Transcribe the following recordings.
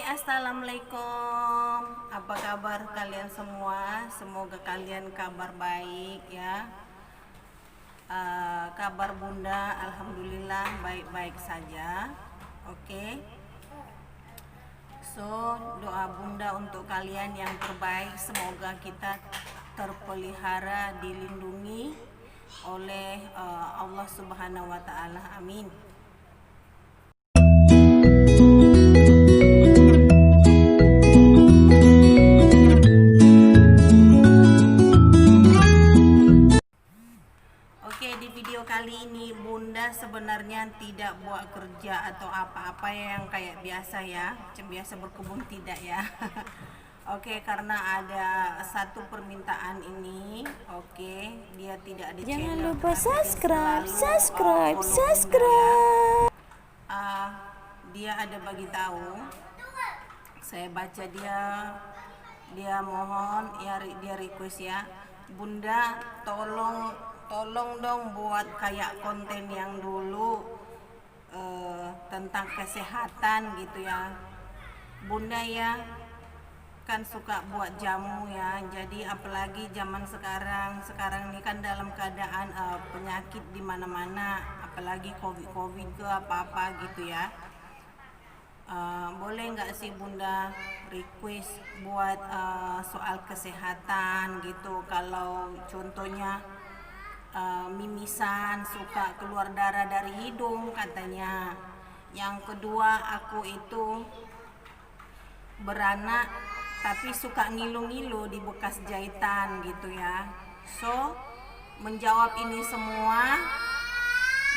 Assalamualaikum. Apa kabar kalian semua? Semoga kalian kabar baik ya. Kabar bunda alhamdulillah baik-baik saja. Oke. So, doa bunda untuk kalian yang terbaik, semoga kita terpelihara, dilindungi oleh Allah Subhanahu wa taala. Amin. Di video kali ini bunda sebenarnya tidak buat kerja atau apa-apa yang kayak biasa ya, macam biasa berkebun, tidak ya. Oke, karena ada satu permintaan ini. Oke, dia tidak ada Jangan channel, lupa subscribe. Dia ada bagi tahu, saya baca dia mohon ya, dia request ya, bunda tolong dong buat kayak konten yang dulu tentang kesehatan gitu ya bunda ya, kan suka buat jamu ya. Jadi apalagi zaman sekarang ini kan dalam keadaan penyakit di mana-mana, apalagi covid ke apa-apa gitu ya. Boleh nggak sih bunda request buat soal kesehatan gitu, kalau contohnya mimisan, suka keluar darah dari hidung katanya. Yang kedua, aku itu beranak tapi suka ngilu-ngilu di bekas jahitan gitu ya. So, menjawab ini semua,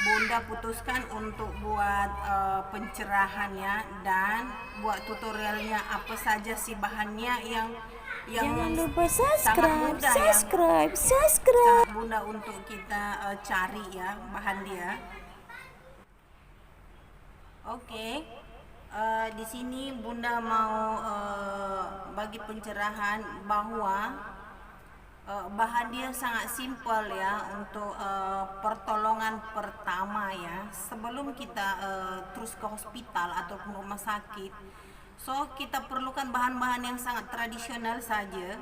bunda putuskan untuk buat pencerahan ya, dan buat tutorialnya apa saja sih bahannya yang Jangan lupa subscribe. sangat mudah untuk kita cari ya bahan dia. Oke. Di sini bunda mau bagi pencerahan bahwa bahan dia sangat simpel ya untuk pertolongan pertama ya, sebelum kita terus ke hospital ataupun rumah sakit. So, kita perlukan bahan-bahan yang sangat tradisional saja.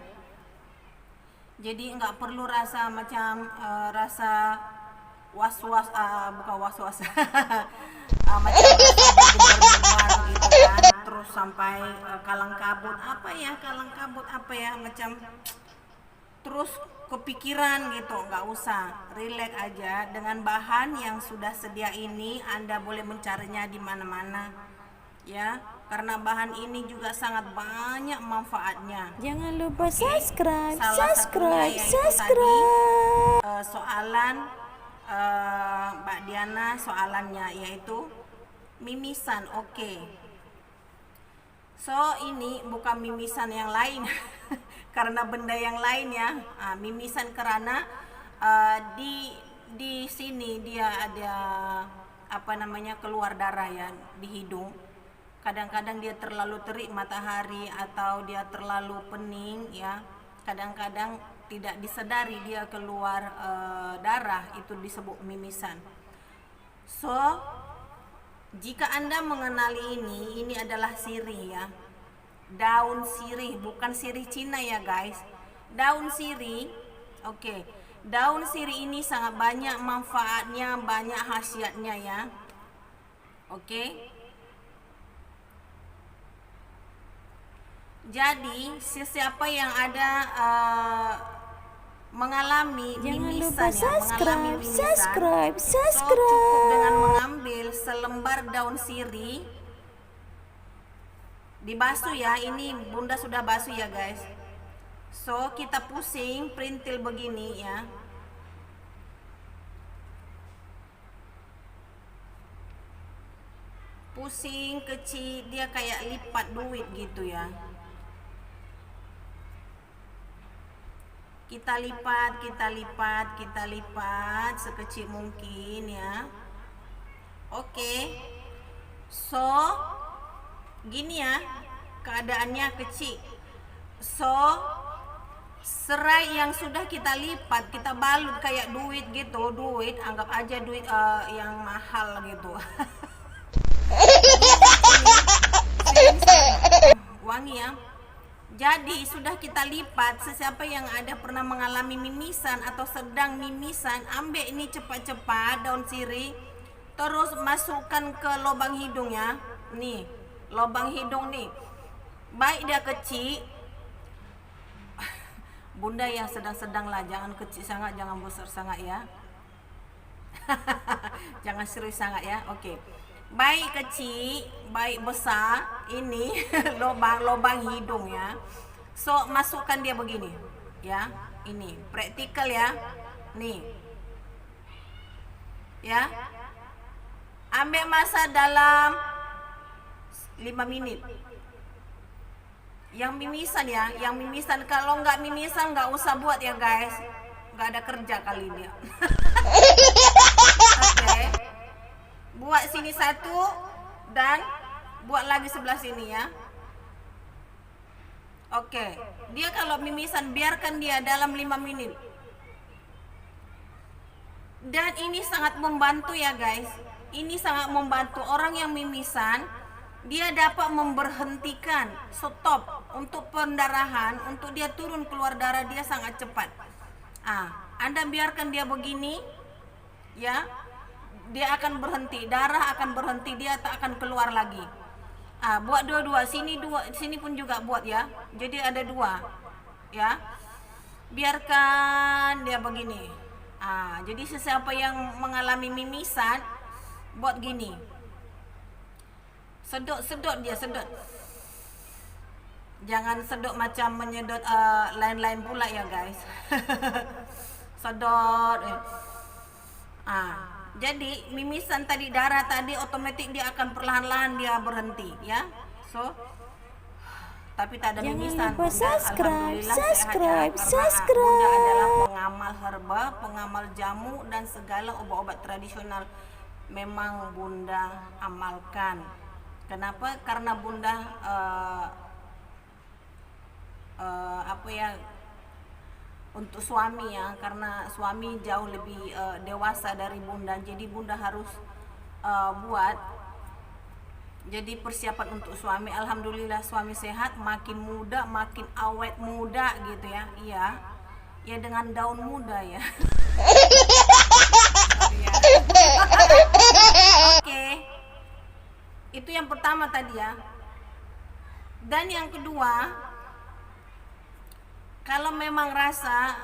Jadi nggak perlu rasa macam rasa was-was, bukan was-was, macam rasa gitu kan, terus sampai kalang kabut apa ya, macam terus kepikiran gitu. Nggak usah, relax aja dengan bahan yang sudah sedia ini. Anda boleh mencarinya di mana-mana ya, karena bahan ini juga sangat banyak manfaatnya. Jangan lupa subscribe. Soalan Mbak Diana, soalannya yaitu mimisan. Oke. So, ini bukan mimisan yang lain karena benda yang lain ya. Mimisan karena di sini dia ada keluar darah ya di hidung. Kadang-kadang dia terlalu terik matahari atau dia terlalu pening ya. Kadang-kadang tidak disadari dia keluar darah, itu disebut mimisan. So, jika Anda mengenali ini adalah sirih ya. Daun sirih, bukan sirih Cina ya guys. Daun sirih. Oke. Daun sirih ini sangat banyak manfaatnya, banyak khasiatnya ya. Oke. Jadi siapa yang ada mengalami mimisan, subscribe. So, cukup dengan mengambil selembar daun sirih, dibasuh ya. Ini bunda sudah basuh ya guys. So, kita pusing perintil begini ya. Pusing kecil, dia kayak lipat duit gitu ya. Kita lipat sekecil mungkin ya. Oke. So, gini ya keadaannya kecil. So, serai yang sudah kita lipat, kita balut kayak duit gitu. Duit, anggap aja duit yang mahal gitu. sudah kita lipat, sesiapa yang ada pernah mengalami mimisan atau sedang mimisan, ambil ini cepat-cepat daun sirih, terus masukkan ke lubang hidung ya. Nih, lubang hidung nih. Baik dia kecil, bunda yang sedang-sedang lah, jangan kecil sangat, jangan besar sangat ya. Jangan serius sangat ya. Oke. Baik kecil, baik besar, ini lubang hidung ya. So masukkan dia begini ya. Ini praktikal ya. Nih. Ya. Ambil masa dalam 5 menit. Yang mimisan ya, yang mimisan. Kalau nggak mimisan nggak usah buat ya guys, nggak ada kerja kali dia. Oke. Buat sini satu dan buat lagi sebelah sini ya. Oke. Dia kalau mimisan biarkan dia dalam 5 menit. Dan ini sangat membantu ya guys. Ini sangat membantu orang yang mimisan. Dia dapat memberhentikan, stop untuk pendarahan, untuk dia turun keluar darah dia sangat cepat. Anda biarkan dia begini, ya, dia akan berhenti, darah akan berhenti, dia tak akan keluar lagi. Buat dua-dua, sini pun juga buat ya. Jadi ada 2, ya. Biarkan dia begini. Jadi sesiapa yang mengalami mimisan, buat gini. Sedot dia, sedot. Jangan sedot macam menyedot lain-lain pula ya guys. Sedot. Jadi mimisan tadi, darah tadi otomatis dia akan perlahan-lahan dia berhenti ya. So tapi tak ada Jangan mimisan. lupa subscribe, Alhamdulillah subscribe, sehat ya, karena Bunda adalah subscribe. pengamal herba, pengamal jamu dan segala obat-obat tradisional memang Bunda amalkan. Kenapa? Karena Bunda untuk suami ya, karena suami jauh lebih dewasa dari Bunda, jadi Bunda harus buat jadi persiapan untuk suami. Alhamdulillah suami sehat, makin muda, makin awet muda gitu ya. Iya, ya dengan daun muda ya. Oke. Itu yang pertama tadi ya. Dan yang kedua, kalau memang rasa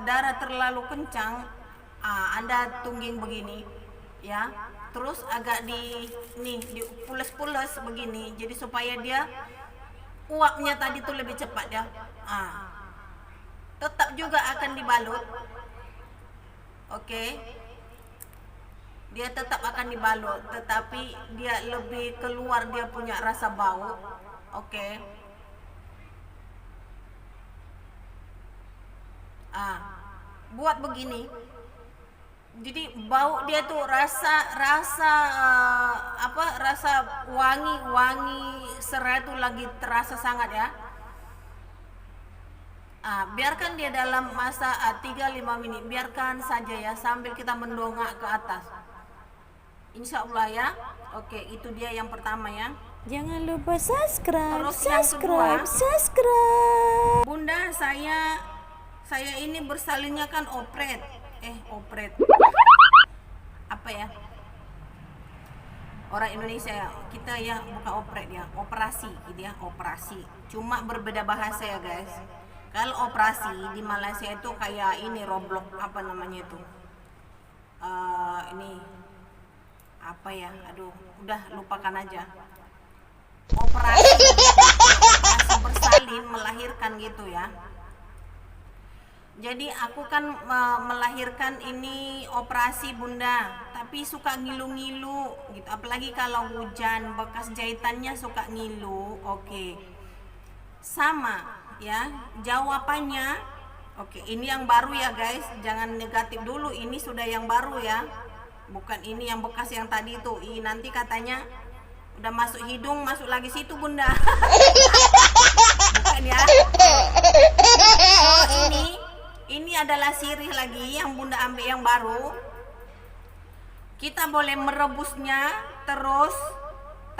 darah terlalu kencang, Anda tungging begini ya. Terus agak dipules-pules begini. Jadi supaya dia uapnya tadi tuh lebih cepat ya. Tetap juga akan dibalut. Oke. Dia tetap akan dibalut, tetapi dia lebih keluar, dia punya rasa bau. Oke. Buat begini. Jadi bau dia tuh rasa wangi serai itu lagi terasa sangat ya. Biarkan dia dalam masa 3-5 menit, biarkan saja ya, sambil kita mendongak ke atas. Insya Allah ya. Oke, itu dia yang pertama ya. Jangan lupa subscribe, Terus yang kedua, subscribe. Bunda, saya ini bersalinnya kan operet. Apa ya? Orang Indonesia ya, kita ya bukan operet ya, operasi gitu ya, operasi. Cuma berbeda bahasa ya guys. Kalau operasi di Malaysia itu kayak ini Roblox, apa namanya itu? Ini apa ya? Aduh, udah lupakan aja. Operasi bersalin melahirkan gitu ya. Jadi aku kan melahirkan ini operasi Bunda, tapi suka ngilu-ngilu gitu. Apalagi kalau hujan, bekas jahitannya suka ngilu. Oke. Sama ya, jawabannya. Oke, ini yang baru ya guys, jangan negatif dulu. Ini sudah yang baru ya. Bukan ini yang bekas yang tadi itu. Nanti katanya udah masuk hidung, masuk lagi situ Bunda. Bukan ya. Oh, ini adalah sirih lagi yang Bunda ambil yang baru. Kita boleh merebusnya terus,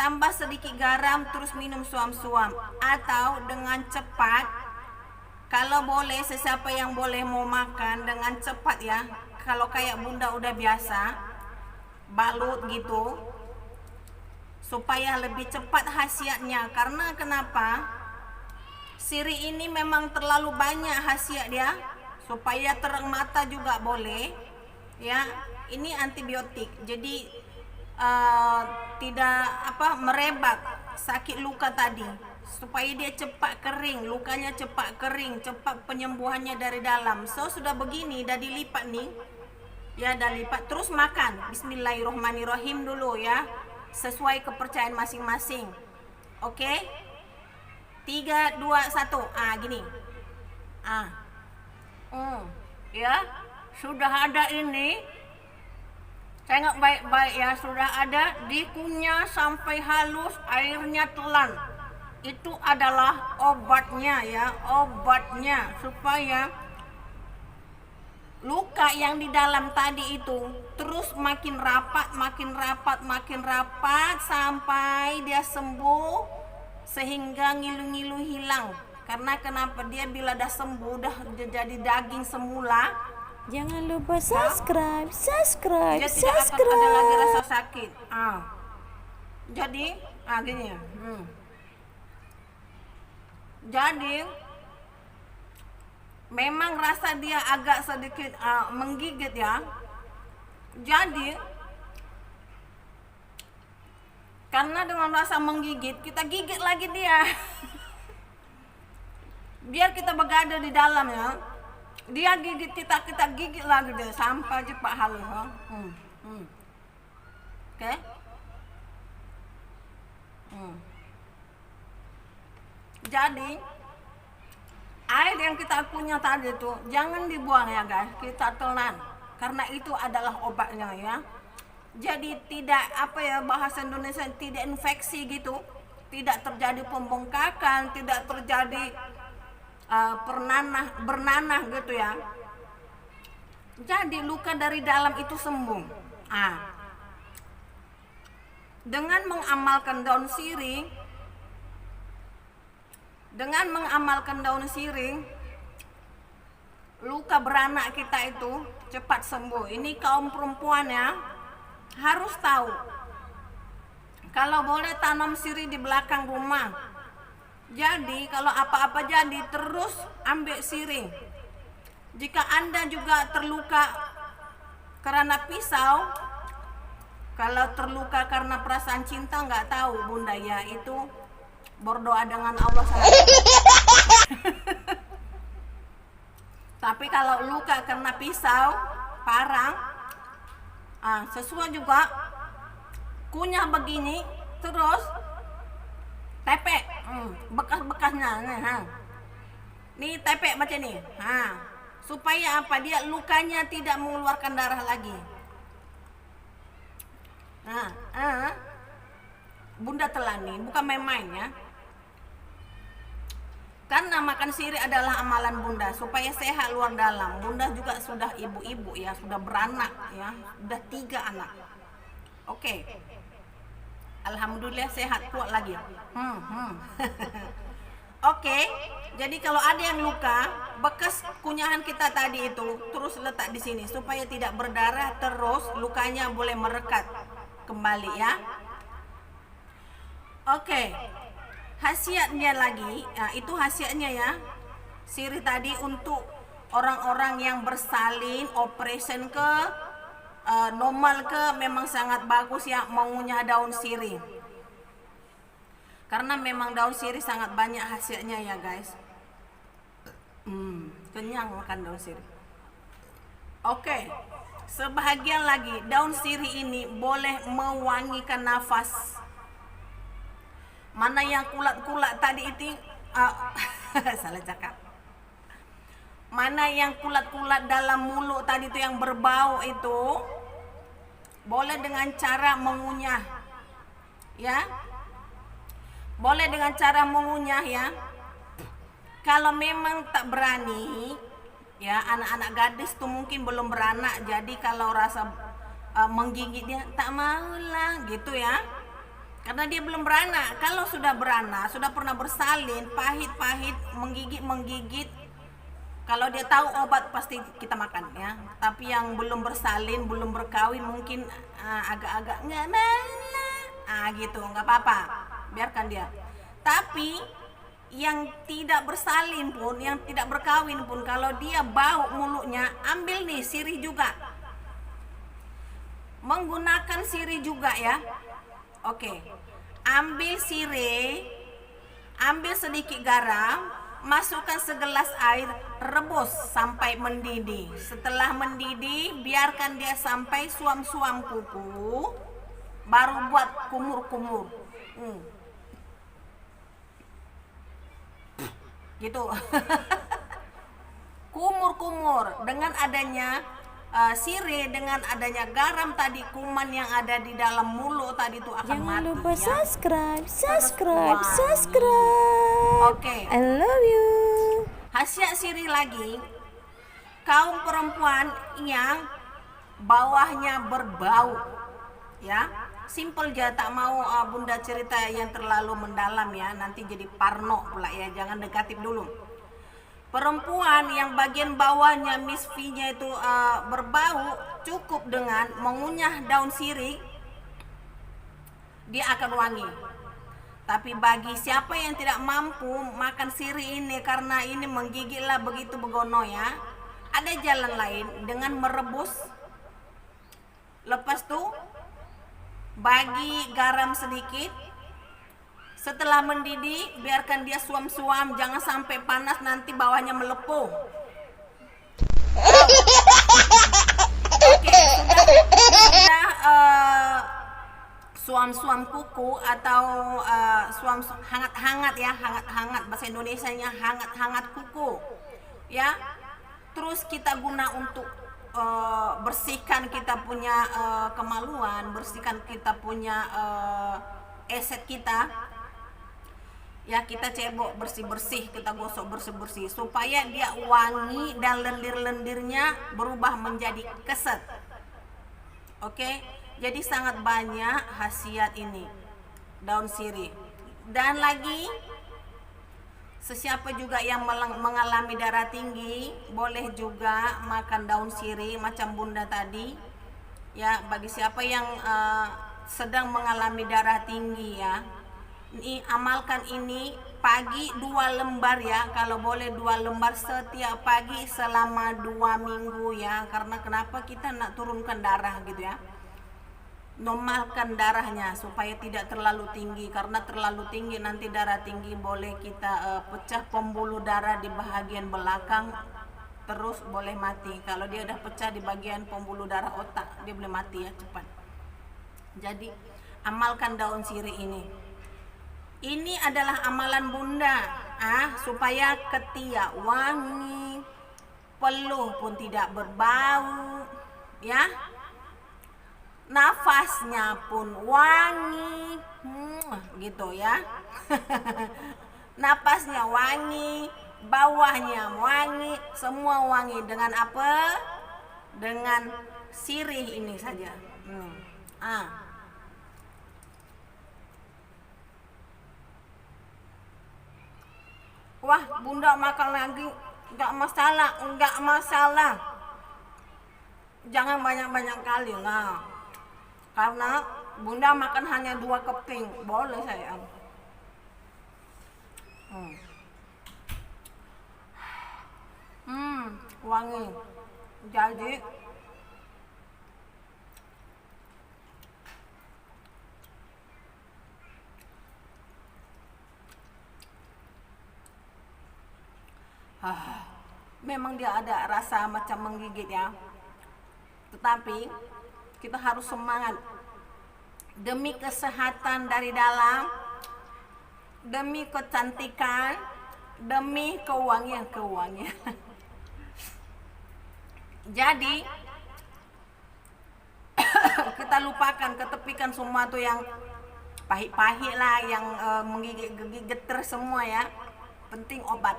tambah sedikit garam, terus minum suam-suam. Atau dengan cepat, kalau boleh, sesiapa yang boleh mau makan dengan cepat ya. Kalau kayak bunda udah biasa balut gitu, supaya lebih cepat khasiatnya. Karena kenapa? Sirih ini memang terlalu banyak khasiat dia. Supaya terang mata juga boleh ya. Ini antibiotik, jadi tidak merebak sakit luka tadi, supaya dia cepat kering, lukanya cepat kering, cepat penyembuhannya dari dalam. So sudah begini, dah dilipat nih ya, dah lipat. Terus makan bismillahirrohmanirrohim dulu ya, sesuai kepercayaan masing-masing. Oke, 3, 2, 1. Gini. Ya, sudah ada ini. Tengok baik-baik ya, sudah ada, dikunyah sampai halus, airnya telan. Itu adalah obatnya ya, obatnya supaya luka yang di dalam tadi itu terus makin rapat, makin rapat, makin rapat sampai dia sembuh, sehingga ngilu-ngilu hilang. Karena kenapa? Dia bila dah sembuh, dah jadi daging semula, Jangan lupa subscribe, subscribe, dia tidak akan ada lagi subscribe. rasa sakit. Jadi gini ya. Jadi memang rasa dia agak sedikit menggigit ya. Jadi karena dengan rasa menggigit, kita gigit lagi dia. Biar kita berada di dalam ya. Dia gigit kita, kita gigit lagi dia sampai cepat halus. Oke. Jadi air yang kita punya tadi itu jangan dibuang ya guys, kita telan, karena itu adalah obatnya ya. Jadi tidak bahasa Indonesia, tidak infeksi gitu, tidak terjadi pembengkakan, tidak terjadi bernanah gitu ya. Jadi luka dari dalam itu sembuh. Dengan mengamalkan daun sirih, luka beranak kita itu cepat sembuh. Ini kaum perempuan ya, harus tahu. Kalau boleh tanam sirih di belakang rumah. Jadi kalau apa-apa jadi, terus ambil sirih. Jika Anda juga terluka karena pisau, kalau terluka karena perasaan cinta, nggak tahu bunda ya, itu berdoa dengan Allah saja. Tapi kalau luka karena pisau, parang, sesuai juga, kunyah begini, terus tepek, bekas-bekasnya, nih tepek macam ni, supaya apa? Dia lukanya tidak mengeluarkan darah lagi. Bunda telan nih, bukan main-main ya. Karena makan sirih adalah amalan bunda supaya sehat luar dalam. Bunda juga sudah ibu-ibu ya, sudah beranak ya, sudah 3 anak. Oke. Alhamdulillah sehat, kuat lagi. Oke, jadi kalau ada yang luka, bekas kunyahan kita tadi itu terus letak di sini supaya tidak berdarah, terus lukanya boleh merekat kembali ya. Oke, khasiatnya lagi, itu khasiatnya ya. Sirih tadi untuk orang-orang yang bersalin, operation ke normal ke, memang sangat bagus ya mengunyah daun sirih. Karena memang daun sirih sangat banyak khasiatnya ya guys. Kenyang makan daun sirih. Oke, sebahagian lagi, daun sirih ini boleh mewangikan nafas. Mana yang kulat-kulat tadi itu salah cakap. Mana yang kulat-kulat dalam mulut tadi itu yang berbau itu, boleh dengan cara mengunyah ya. Boleh dengan cara mengunyah ya. Kalau memang tak berani ya, anak-anak gadis tuh mungkin belum beranak, jadi kalau rasa menggigit dia tak maulah gitu ya. karena dia belum beranak. Kalau sudah beranak, sudah pernah bersalin, pahit-pahit, menggigit, kalau dia tahu obat pasti kita makan ya. Tapi yang belum bersalin, belum berkawin mungkin agak-agak nggak malah, gitu, nggak apa-apa, biarkan dia. Tapi yang tidak bersalin pun, yang tidak berkawin pun, kalau dia bau mulutnya, ambil nih sirih juga, menggunakan sirih juga ya. Oke, ambil sirih, ambil sedikit garam, masukkan segelas air, rebus sampai mendidih. Setelah mendidih, biarkan dia sampai suam-suam kuku, baru buat kumur-kumur. Gitu. Kumur-kumur dengan adanya sirih, dengan adanya garam tadi, kuman yang ada di dalam mulut tadi itu akan Jangan mati lupa ya. subscribe. Oke. I love you. Khasiat sirih lagi, kaum perempuan yang bawahnya berbau ya, simple aja, tak mau bunda cerita yang terlalu mendalam ya, nanti jadi parno pula ya, jangan negatif dulu. Perempuan yang bagian bawahnya misfinya itu berbau, cukup dengan mengunyah daun sirih, dia akan wangi. Tapi bagi siapa yang tidak mampu makan sirih ini karena ini menggigitlah begitu begono ya, ada jalan lain dengan merebus. Lepas tuh bagi garam sedikit. Setelah mendidih, biarkan dia suam-suam, jangan sampai panas nanti bawahnya melepuh. Oke, sudah suam-suam kuku atau suam hangat-hangat ya, hangat-hangat, bahasa Indonesianya hangat-hangat kuku ya. Terus kita guna untuk bersihkan kita punya kemaluan, bersihkan kita punya eset kita ya, kita cebok bersih-bersih, kita gosok bersih-bersih supaya dia wangi dan lendir-lendirnya berubah menjadi keset. Oke, jadi sangat banyak khasiat ini daun sirih. Dan lagi, sesiapa juga yang mengalami darah tinggi boleh juga makan daun sirih macam bunda tadi ya. Bagi siapa yang sedang mengalami darah tinggi ya, ini amalkan ini pagi 2 lembar ya, kalau boleh 2 lembar setiap pagi selama 2 minggu ya. Karena kenapa kita nak turunkan darah gitu ya, normalkan darahnya supaya tidak terlalu tinggi. Karena terlalu tinggi nanti darah tinggi boleh kita pecah pembuluh darah di bahagian belakang, terus boleh mati. Kalau dia udah pecah di bagian pembuluh darah otak, dia boleh mati ya cepat. Jadi amalkan daun sirih ini. Ini adalah amalan bunda supaya ketiak wangi, peluh pun tidak berbau ya, nafasnya pun wangi gitu ya. Napasnya wangi, bawahnya wangi, semua wangi. Dengan apa? Dengan sirih ini saja. Wah, bunda makan lagi, enggak masalah. Jangan banyak-banyak kali lah. Karena bunda makan hanya 2 keping, boleh sayang. Wangi. Jadi memang dia ada rasa macam menggigit ya, tetapi kita harus semangat demi kesehatan dari dalam, demi kecantikan, demi kewangian. Jadi kita lupakan, ketepikan semua tuh yang pahit-pahit lah, yang menggigit geter semua ya. Penting obat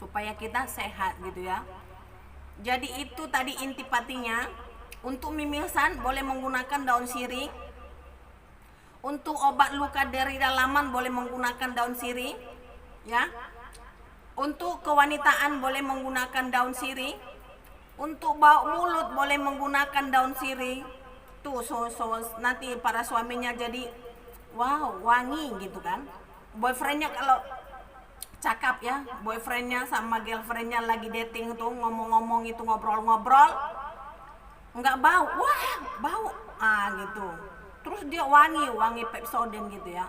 supaya kita sehat gitu ya. Jadi itu tadi intipatinya. Untuk mimisan boleh menggunakan daun sirih, Untuk obat luka dari dalaman boleh menggunakan daun sirih, ya. Untuk kewanitaan boleh menggunakan daun sirih. Untuk bau mulut boleh menggunakan daun sirih. Tuh, nanti para suaminya jadi wow, wangi gitu kan. Boyfriendnya kalau cakap ya, boyfriendnya sama girlfriendnya lagi dating tuh ngomong-ngomong itu, ngobrol-ngobrol, nggak bau, wah bau, gitu. Terus dia wangi Pepsodent gitu ya.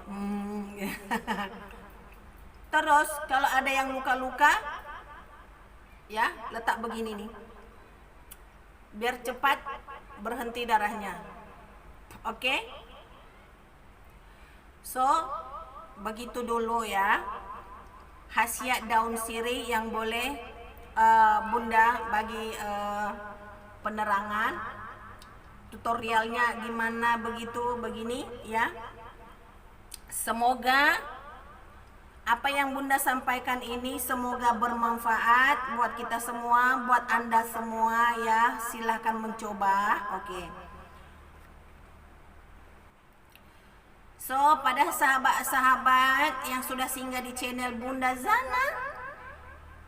Terus kalau ada yang luka-luka, ya letak begini nih, biar cepat berhenti darahnya. Oke? So begitu dulu ya khasiat daun sirih yang boleh Bunda bagi penerangan, tutorialnya gimana begini ya. Semoga apa yang Bunda sampaikan ini semoga bermanfaat buat kita semua, buat Anda semua ya. Silahkan mencoba. Oke. So, pada sahabat-sahabat yang sudah singgah di channel Bunda Zana,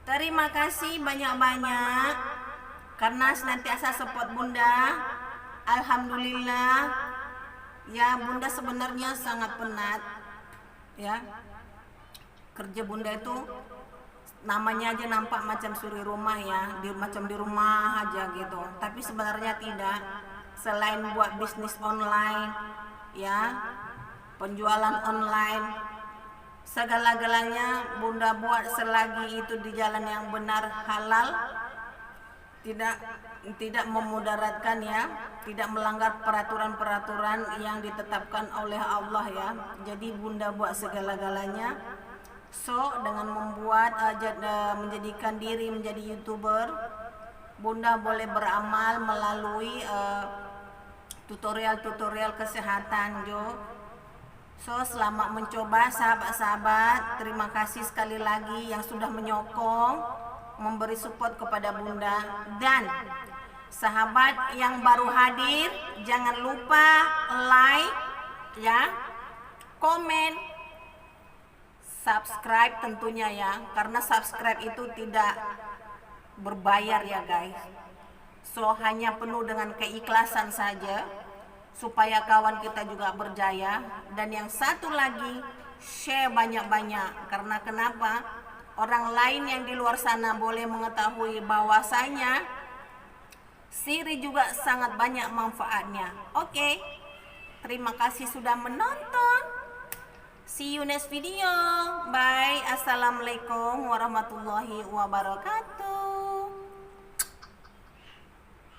terima kasih banyak-banyak karena senantiasa support Bunda. Alhamdulillah ya, Bunda sebenarnya sangat penat ya. Kerja Bunda itu namanya aja nampak macam suri rumah ya, macam di rumah aja gitu. Tapi sebenarnya tidak. Selain buat bisnis online ya, penjualan online, segala-galanya Bunda buat selagi itu di jalan yang benar, halal, tidak memudaratkan ya, tidak melanggar peraturan-peraturan yang ditetapkan oleh Allah ya. Jadi Bunda buat segala-galanya. So, dengan membuat menjadikan diri menjadi YouTuber, Bunda boleh beramal melalui tutorial-tutorial kesehatan Jo. So, selamat mencoba sahabat-sahabat. Terima kasih sekali lagi yang sudah menyokong, memberi support kepada Bunda. Dan sahabat yang baru hadir, jangan lupa like ya, komen, subscribe tentunya ya, karena subscribe itu tidak berbayar ya guys. So, hanya penuh dengan keikhlasan saja supaya kawan kita juga berjaya. Dan yang satu lagi, share banyak-banyak. Karena kenapa? Orang lain yang di luar sana boleh mengetahui bahwasanya sirih juga sangat banyak manfaatnya. Oke. Terima kasih sudah menonton. See you next video. Bye. Assalamualaikum warahmatullahi wabarakatuh.